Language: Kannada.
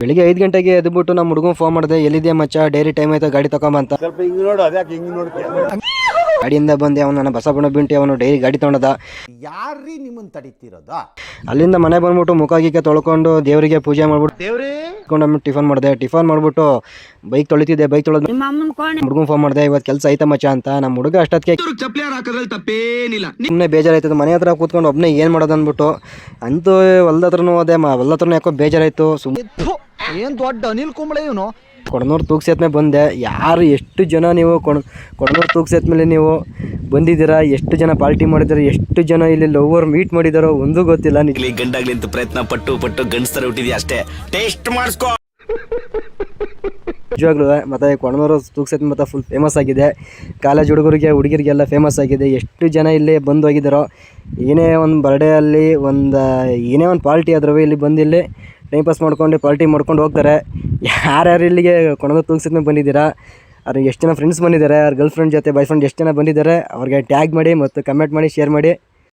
ಬೆಳಿಗ್ಗೆ 5 ಗಂಟೆಗೆ ಎದ್ಬಿಟ್ಟು ನಮ್ಮ ಹುಡುಗನ್ ಫೋನ್ ಮಾಡಿದೆ, ಎಲ್ಲಿದೆ ಮಚ್ಚ, ಡೈರಿ ಟೈಮ್ ಆಯ್ತು ಗಾಡಿ ತಗೊಂಬಂತ. ಗಾಡಿಯಿಂದ ಬಂದೆ, ಅವನು ನನ್ನ ಬಸವಣ್ಣ ಬಿಂಟಿ, ಅವನು ಡೈರಿ ಗಾಡಿ ತಗೊಂಡದ. ಯಾರ್ರೀ ನಿಮ್ಮನ್ನ ತಡೀತಿರೋದ? ಅಲ್ಲಿಂದ ಮನೆ ಬಂದ್ಬಿಟ್ಟು ಮುಖ ಗೀಕೆ ತೊಳ್ಕೊಂಡು ದೇವರಿಗೆ ಪೂಜೆ ಮಾಡ್ಬಿಟ್ಟು ಟಿಫನ್ ಮಾಡಿದೆ. ಟಿಫನ್ ಮಾಡ್ಬಿಟ್ಟು ಬೈಕ್ ತೊಳಿತಿದ್ದೆ. ಬೈಕ್ ತೊಳೆದ ಹುಡುಗನ್ ಫೋನ್ ಮಾಡಿದೆ, ಇವತ್ತು ಕೆಲಸ ಐತ ಮಚ್ಚ ಅಂತ. ನಮ್ಮ ಹುಡುಗ ಅಷ್ಟೊತ್ತಿಗೆ ಸುಮ್ಮನೆ ಬೇಜಾರಾಯ್ತದ, ಮನೆ ಹತ್ರ ಕೂತ್ಕೊಂಡು ಒಬ್ಬನೇ ಏನು ಮಾಡೋದು ಅಂದ್ಬಿಟ್ಟು ಅಂತೂ ಹೊಲ್ದ ಹತ್ರನೂ ಹೋದೆ. ಹೊಲ್ದ ಹತ್ರನೂ ಯಾಕೋ ಬೇಜಾರಾಯ್ತು. ಏನ್ ದೊಡ್ಡ ಅನಿಲ್ ಕುಂಬಳೆ ಇವನು. ಕೊಡನೂರು ತೂಗ್ಸೇತ್ ಮೇಲೆ ಬಂದೆ. ಯಾರು ಎಷ್ಟು ಜನ ನೀವು ಕೊಡನೂರು ತೂಗ್ಸೇತ್ ಮೇಲೆ ನೀವು ಬಂದಿದ್ದೀರಾ, ಎಷ್ಟು ಜನ ಪಾರ್ಟಿ ಮಾಡಿದಾರೆ, ಎಷ್ಟು ಜನ ಇಲ್ಲಿ ಲವರ್ ಮೀಟ್ ಮಾಡಿದಾರೋ ಒಂದು ಗೊತ್ತಿಲ್ಲ. ಗಂಡಾಗ್ಲಿ ಅಂತ ಪ್ರಯತ್ನ ಪಟ್ಟು ಗಂಡಸ್ತರ ಹುಟ್ಟಿದ್ಯಾ ಅಷ್ಟೇ, ಟೇಸ್ಟ್ ಮಾಡಿಸ್ಕೋ ನಿಜವಾಗ್ಲೂ. ಮತ್ತು ಕೊಡನೂರು ತೂಗ್ಸೇತ್ ಮತ್ತೆ ಫುಲ್ ಫೇಮಸ್ ಆಗಿದೆ. ಕಾಲೇಜ್ ಹುಡುಗರಿಗೆಲ್ಲ ಫೇಮಸ್ ಆಗಿದೆ. ಎಷ್ಟು ಜನ ಇಲ್ಲಿ ಬಂದು ಹೋಗಿದ್ದಾರೋ, ಏನೇ ಒಂದು ಬರ್ಡೇ ಅಲ್ಲಿ ಏನೇ ಒಂದು ಪಾರ್ಟಿ ಆದ್ರೂ ಇಲ್ಲಿ ಬಂದು ಇಲ್ಲಿ ಟೈಮ್ ಪಾಸ್ ಮಾಡ್ಕೊಂಡು ಪಾರ್ಟಿ ಮಾಡ್ಕೊಂಡು ಹೋಗ್ತಾರೆ. ಯಾರ್ಯಾರು ಇಲ್ಲಿಗೆ ಕೊಡನೂರು ತೂಗ್ಸೇತ್ ಮೇಲೆ ಬಂದಿದ್ದೀರಾ, ಅವ್ರಿಗೆ ಎಷ್ಟು ಜನ ಫ್ರೆಂಡ್ಸ್ ಬಂದಿದ್ದಾರೆ, ಅವ್ರ ಗರ್ಲ್ ಫ್ರೆಂಡ್ ಜೊತೆ ಬಾಯ್ ಫ್ರೆಂಡ್ ಎಷ್ಟು ಜನ ಬಂದಿದ್ದಾರೆ, ಅವ್ರಿಗೆ ಟ್ಯಾಗ್ ಮಾಡಿ ಮತ್ತು ಕಮೆಂಟ್ ಮಾಡಿ, ಶೇರ್ ಮಾಡಿ.